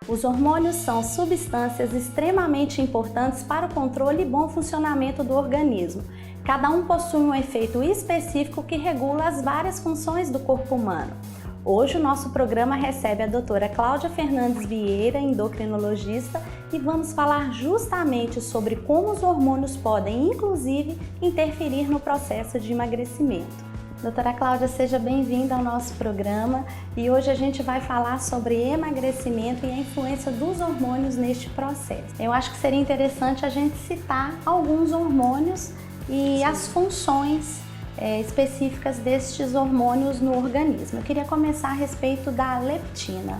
Os hormônios são substâncias extremamente importantes para o controle e bom funcionamento do organismo. Cada um possui um efeito específico que regula as várias funções do corpo humano. Hoje o nosso programa recebe a doutora Cláudia Fernandes Vieira, endocrinologista, e vamos falar justamente sobre como os hormônios podem, inclusive, interferir no processo de emagrecimento. Doutora Cláudia, seja bem-vinda ao nosso programa e hoje a gente vai falar sobre emagrecimento e a influência dos hormônios neste processo. Eu acho que seria interessante a gente citar alguns hormônios e as funções específicas destes hormônios no organismo. Eu queria começar a respeito da leptina.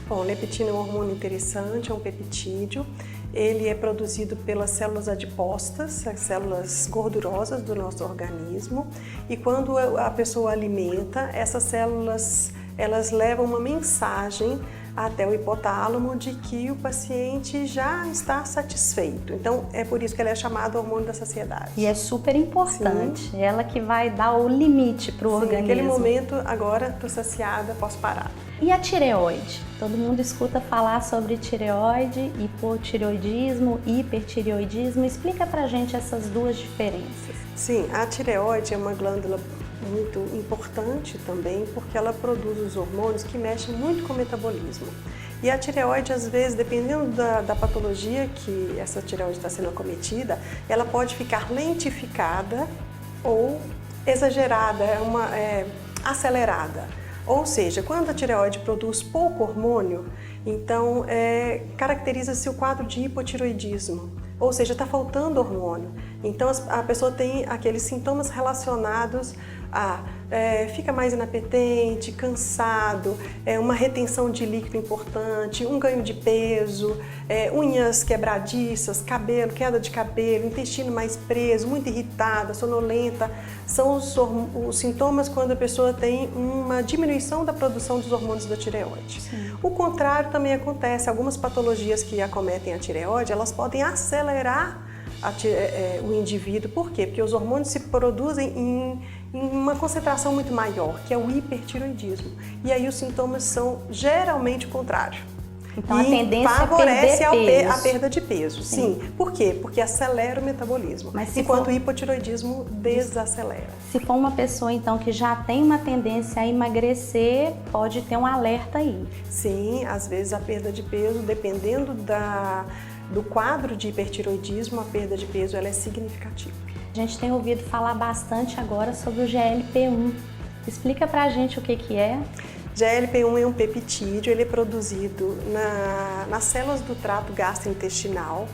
Bom, leptina é um hormônio interessante, é um peptídeo. Ele é produzido pelas células adipostas, as células gordurosas do nosso organismo. E quando a pessoa alimenta, essas células, elas levam uma mensagem até o hipotálamo de que o paciente já está satisfeito. Então, é por isso que ele é chamado hormônio da saciedade. E é super importante, ela que vai dar o limite para o organismo. Naquele momento, agora estou saciada, posso parar. E a tireoide? Todo mundo escuta falar sobre tireoide, hipotireoidismo, hipertireoidismo. Explica pra gente essas duas diferenças. Sim, a tireoide é uma glândula muito importante também, porque ela produz os hormônios que mexem muito com o metabolismo. E a tireoide, às vezes, dependendo da patologia que essa tireoide está sendo acometida, ela pode ficar lentificada ou exagerada, acelerada. Ou seja, quando a tireoide produz pouco hormônio, então caracteriza-se o quadro de hipotireoidismo, ou seja, está faltando hormônio. Então a pessoa tem aqueles sintomas relacionados a fica mais inapetente, cansado, uma retenção de líquido importante, um ganho de peso, unhas quebradiças, cabelo, queda de cabelo, intestino mais preso, muito irritada, sonolenta. São os sintomas quando a pessoa tem uma diminuição da produção dos hormônios da tireoide. Sim. O contrário também acontece. Algumas patologias que acometem a tireoide, elas podem acelerar o indivíduo. Por quê? Porque os hormônios se produzem em uma concentração muito maior, que é o hipertireoidismo. E aí os sintomas são geralmente o contrário. Então a tendência favorece é perder a perda de peso. Sim. Por quê? Porque acelera o metabolismo, enquanto o hipotireoidismo desacelera. Se for uma pessoa então que já tem uma tendência a emagrecer, pode ter um alerta aí. Sim, às vezes a perda de peso, dependendo do quadro de hipertireoidismo, a perda de peso ela é significativa. A gente tem ouvido falar bastante agora sobre o GLP-1. Explica pra gente o que é. GLP-1 é um peptídeo, ele é produzido nas células do trato gastrointestinal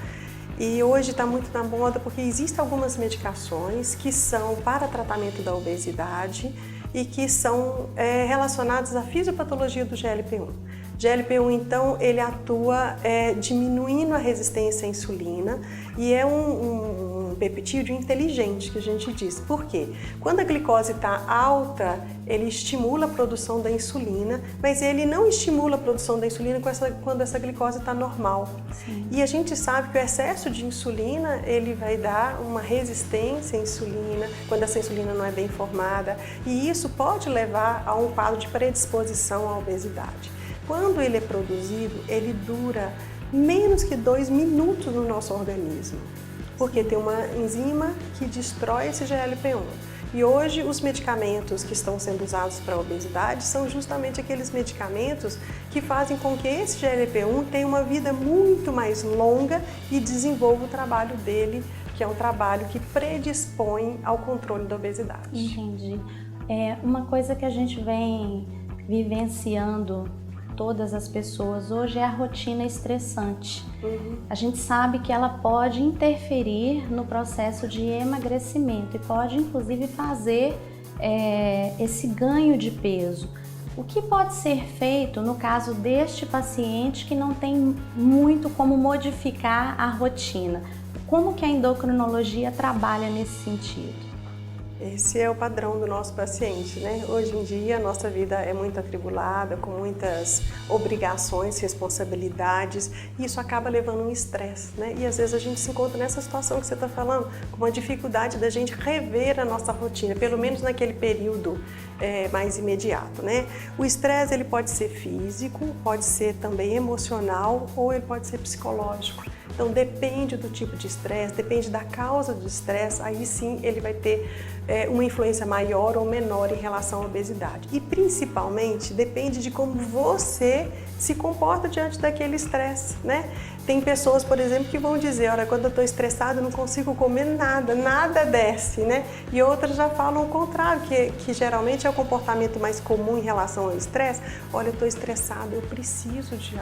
e hoje está muito na moda porque existem algumas medicações que são para tratamento da obesidade e que são relacionadas à fisiopatologia do GLP-1. GLP-1, então, ele atua diminuindo a resistência à insulina e é um peptídeo inteligente, que a gente diz. Por quê? Quando a glicose está alta, ele estimula a produção da insulina, mas ele não estimula a produção da insulina quando essa glicose está normal. Sim. E a gente sabe que o excesso de insulina, ele vai dar uma resistência à insulina, quando essa insulina não é bem formada, e isso pode levar a um quadro de predisposição à obesidade. Quando ele é produzido, ele dura menos que 2 minutos no nosso organismo, porque tem uma enzima que destrói esse GLP-1. E hoje os medicamentos que estão sendo usados para a obesidade são justamente aqueles medicamentos que fazem com que esse GLP-1 tenha uma vida muito mais longa e desenvolva o trabalho dele, que é um trabalho que predispõe ao controle da obesidade. Entendi. Uma coisa que a gente vem vivenciando todas as pessoas hoje é a rotina estressante. A gente sabe que ela pode interferir no processo de emagrecimento e pode inclusive fazer esse ganho de peso. O que pode ser feito no caso deste paciente que não tem muito como modificar a rotina? Como que a endocrinologia trabalha nesse sentido? Esse é o padrão do nosso paciente, né? Hoje em dia a nossa vida é muito atribulada, com muitas obrigações, responsabilidades, e isso acaba levando um estresse, né? E às vezes a gente se encontra nessa situação que você está falando, com uma dificuldade da gente rever a nossa rotina, pelo menos naquele período mais imediato, né? O estresse ele pode ser físico, pode ser também emocional ou ele pode ser psicológico. Então depende do tipo de estresse, depende da causa do estresse, aí sim ele vai ter uma influência maior ou menor em relação à obesidade. E principalmente depende de como você se comporta diante daquele estresse, né? Tem pessoas, por exemplo, que vão dizer, olha, quando eu estou estressada eu não consigo comer nada, nada desce, né? E outras já falam o contrário, que geralmente é o comportamento mais comum em relação ao estresse. Olha, eu estou estressada, eu preciso de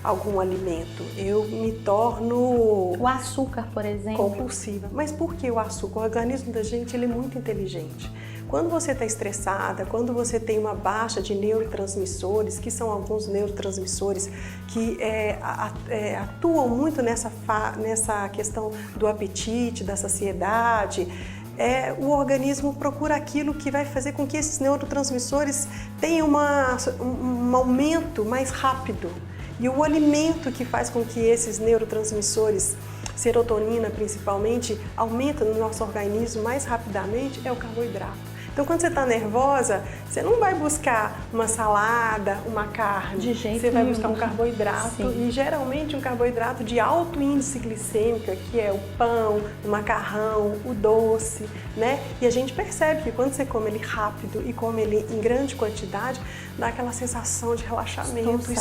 algum alimento, eu me torno... O açúcar, por exemplo. Compulsiva. Mas por que o açúcar? O organismo da gente ele é muito inteligente. Quando você está estressada, quando você tem uma baixa de neurotransmissores, que são alguns neurotransmissores que atuam muito nessa questão do apetite, da saciedade, o organismo procura aquilo que vai fazer com que esses neurotransmissores tenham um aumento mais rápido. E o alimento que faz com que esses neurotransmissores, serotonina principalmente, aumentem no nosso organismo mais rapidamente é o carboidrato. Então, quando você está nervosa, você não vai buscar uma salada, uma carne. De jeito Você vai nenhum. buscar um carboidrato. Sim. E geralmente um carboidrato de alto índice glicêmico, que é o pão, o macarrão, o doce, né? E a gente percebe que quando você come ele rápido e come ele em grande quantidade, dá aquela sensação de relaxamento,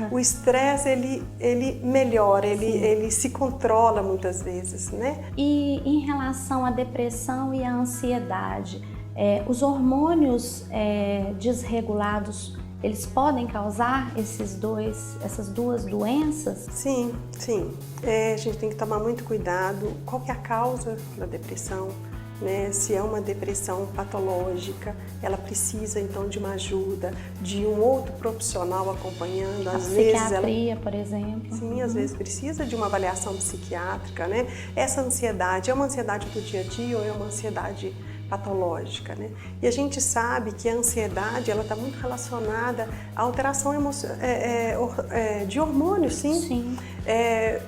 o estresse ele melhora, ele se controla muitas vezes, né? E em relação à depressão e à ansiedade, os hormônios desregulados, eles podem causar essas duas doenças? Sim, sim. A gente tem que tomar muito cuidado. Qual que é a causa da depressão? Né? Se é uma depressão patológica, ela precisa então de uma ajuda, de um outro profissional acompanhando. Às vezes psiquiatria, por exemplo. Sim, às vezes precisa de uma avaliação psiquiátrica, né? Essa ansiedade é uma ansiedade do dia a dia ou é uma ansiedade patológica, né? E a gente sabe que a ansiedade ela está muito relacionada à alteração de hormônios, sim. Sim.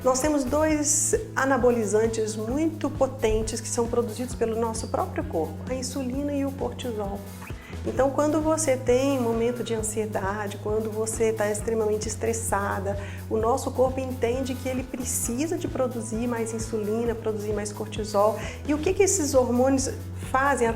Nós temos dois anabolizantes muito potentes que são produzidos pelo nosso próprio corpo, a insulina e o cortisol. Então, quando você tem um momento de ansiedade, quando você está extremamente estressada, o nosso corpo entende que ele precisa de produzir mais insulina, produzir mais cortisol. E o que esses hormônios fazem?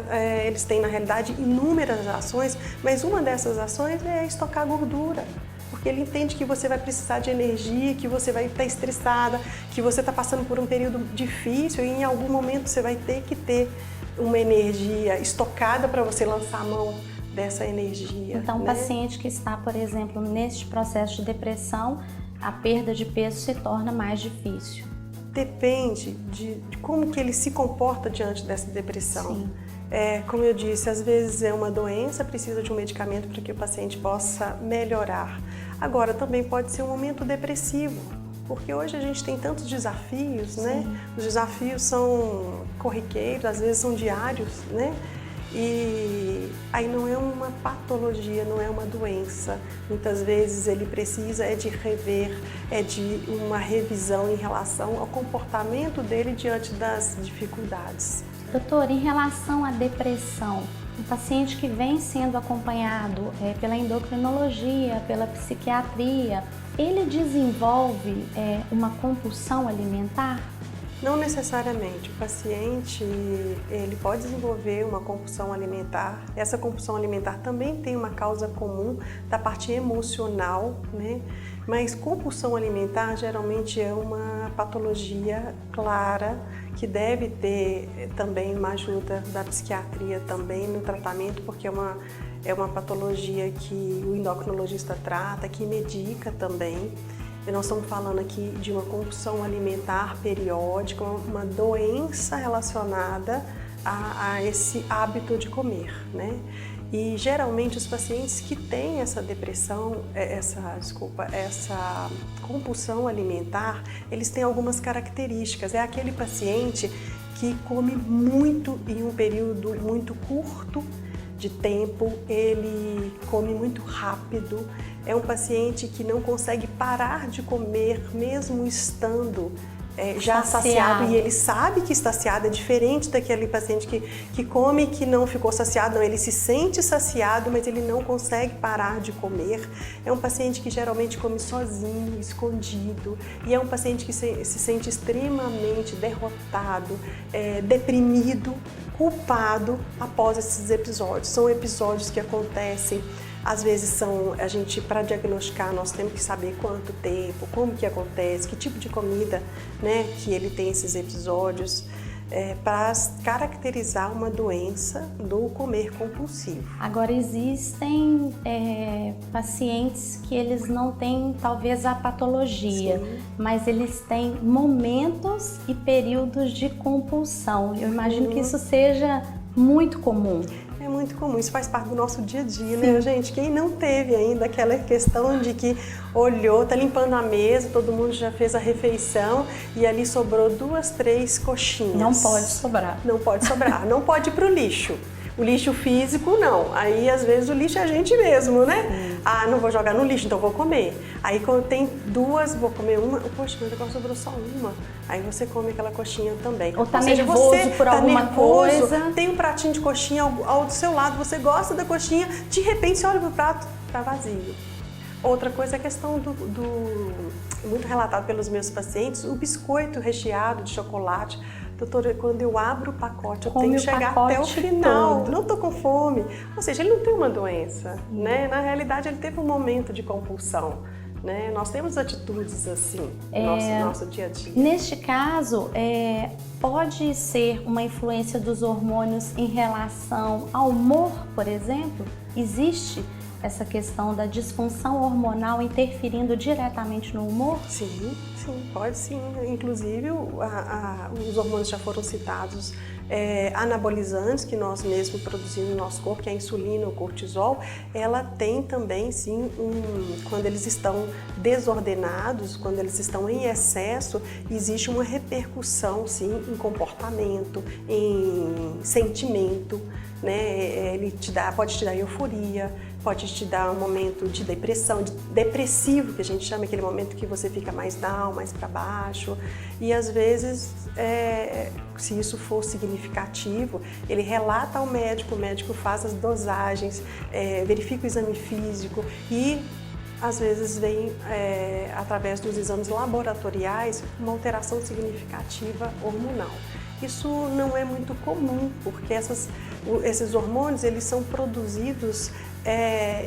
Eles têm, na realidade, inúmeras ações, mas uma dessas ações é estocar gordura. Porque ele entende que você vai precisar de energia, que você vai estar estressada, que você está passando por um período difícil e em algum momento você vai ter que ter uma energia estocada para você lançar a mão dessa energia. Então, né? O paciente que está, por exemplo, neste processo de depressão, a perda de peso se torna mais difícil. Depende de como que ele se comporta diante dessa depressão. Sim. Como eu disse, às vezes é uma doença, precisa de um medicamento para que o paciente possa melhorar. Agora, também pode ser um momento depressivo, porque hoje a gente tem tantos desafios, né? Os desafios são corriqueiros, às vezes são diários, né? E aí não é uma patologia, não é uma doença. Muitas vezes ele precisa de rever, de uma revisão em relação ao comportamento dele diante das dificuldades. Doutor, em relação à depressão, um paciente que vem sendo acompanhado pela endocrinologia, pela psiquiatria, ele desenvolve uma compulsão alimentar? Não necessariamente. O paciente ele pode desenvolver uma compulsão alimentar. Essa compulsão alimentar também tem uma causa comum da parte emocional, né? Mas compulsão alimentar geralmente é uma patologia clara que deve ter também uma ajuda da psiquiatria também no tratamento, porque é uma patologia que o endocrinologista trata, que medica também. E nós estamos falando aqui de uma compulsão alimentar periódica, uma doença relacionada a esse hábito de comer, né? E geralmente os pacientes que têm essa depressão, essa compulsão alimentar, eles têm algumas características. É aquele paciente que come muito em um período muito curto de tempo, ele come muito rápido, é um paciente que não consegue parar de comer mesmo estando já saciado, e ele sabe que está saciado, é diferente daquele paciente que come e que não ficou saciado, não, ele se sente saciado, mas ele não consegue parar de comer. É um paciente que geralmente come sozinho, escondido, e é um paciente que se sente extremamente derrotado, deprimido, culpado após esses episódios. São episódios que acontecem. Às vezes para diagnosticar, nós temos que saber quanto tempo, como que acontece, que tipo de comida, né, que ele tem esses episódios, para caracterizar uma doença do comer compulsivo. Agora, existem pacientes que eles não têm talvez a patologia, sim, mas eles têm momentos e períodos de compulsão. Eu imagino que isso seja muito comum. É muito comum, isso faz parte do nosso dia a dia, né, gente? Quem não teve ainda aquela questão de que olhou, tá limpando a mesa, todo mundo já fez a refeição e ali sobrou 2, 3 coxinhas. Não pode sobrar. Não pode sobrar, não pode ir pro lixo. O lixo físico, não. Aí, às vezes, o lixo é a gente mesmo, né? Ah, não vou jogar no lixo, então vou comer. Aí, quando tem 2, vou comer uma. Poxa, mas agora sobrou só uma. Aí, você come aquela coxinha também. Ou tá nervoso por alguma coisa. Tem um pratinho de coxinha ao do seu lado, você gosta da coxinha, de repente, você olha pro prato, tá vazio. Outra coisa é a questão muito relatado pelos meus pacientes, o biscoito recheado de chocolate. Doutora, quando eu abro o pacote, eu tenho que chegar até o final, não estou com fome. Ou seja, ele não tem uma doença, né? Na realidade, ele teve um momento de compulsão, né? Nós temos atitudes assim no nosso dia a dia. Neste caso, pode ser uma influência dos hormônios em relação ao humor, por exemplo? Existe essa questão da disfunção hormonal interferindo diretamente no humor? Sim, pode sim. Inclusive, os hormônios já foram citados, anabolizantes que nós mesmos produzimos no nosso corpo, que é a insulina, o cortisol, ela tem também, sim, quando eles estão desordenados, quando eles estão em excesso, existe uma repercussão, sim, em comportamento, em sentimento, né? Ele pode te dar euforia, pode te dar um momento de depressão, depressivo, que a gente chama, aquele momento que você fica mais down, mais para baixo. E às vezes, se isso for significativo, ele relata ao médico, o médico faz as dosagens, verifica o exame físico e às vezes vem, através dos exames laboratoriais, uma alteração significativa hormonal. Isso não é muito comum, porque esses hormônios eles são produzidos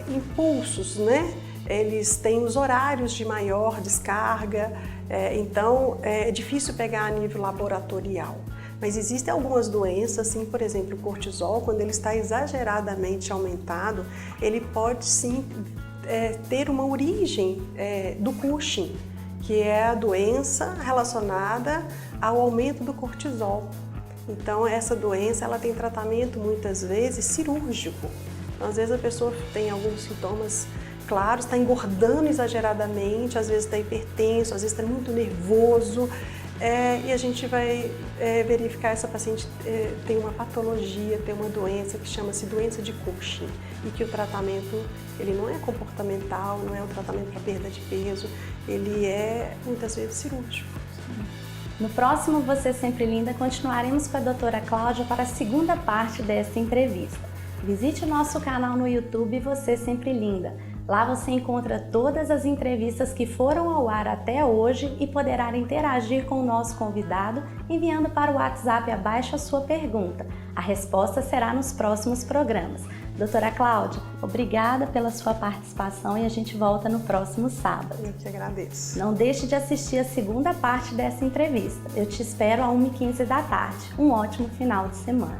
impulsos, né? Eles têm os horários de maior descarga, então é difícil pegar a nível laboratorial. Mas existem algumas doenças, assim, por exemplo, o cortisol, quando ele está exageradamente aumentado, ele pode sim ter uma origem do Cushing, que é a doença relacionada ao aumento do cortisol. Então, essa doença ela tem tratamento muitas vezes cirúrgico. Então, às vezes a pessoa tem alguns sintomas claros, está engordando exageradamente, às vezes está hipertenso, às vezes está muito nervoso, e a gente vai verificar essa paciente tem uma patologia, tem uma doença que chama-se doença de Cushing, e que o tratamento ele não é comportamental, não é um tratamento para perda de peso, ele é muitas vezes cirúrgico. No próximo Você Sempre Linda, continuaremos com a doutora Cláudia para a segunda parte desta entrevista. Visite o nosso canal no YouTube Você Sempre Linda. Lá você encontra todas as entrevistas que foram ao ar até hoje e poderá interagir com o nosso convidado enviando para o WhatsApp abaixo a sua pergunta. A resposta será nos próximos programas. Doutora Cláudia, obrigada pela sua participação e a gente volta no próximo sábado. Eu que agradeço. Não deixe de assistir a segunda parte dessa entrevista. Eu te espero às 1h15 da tarde. Um ótimo final de semana.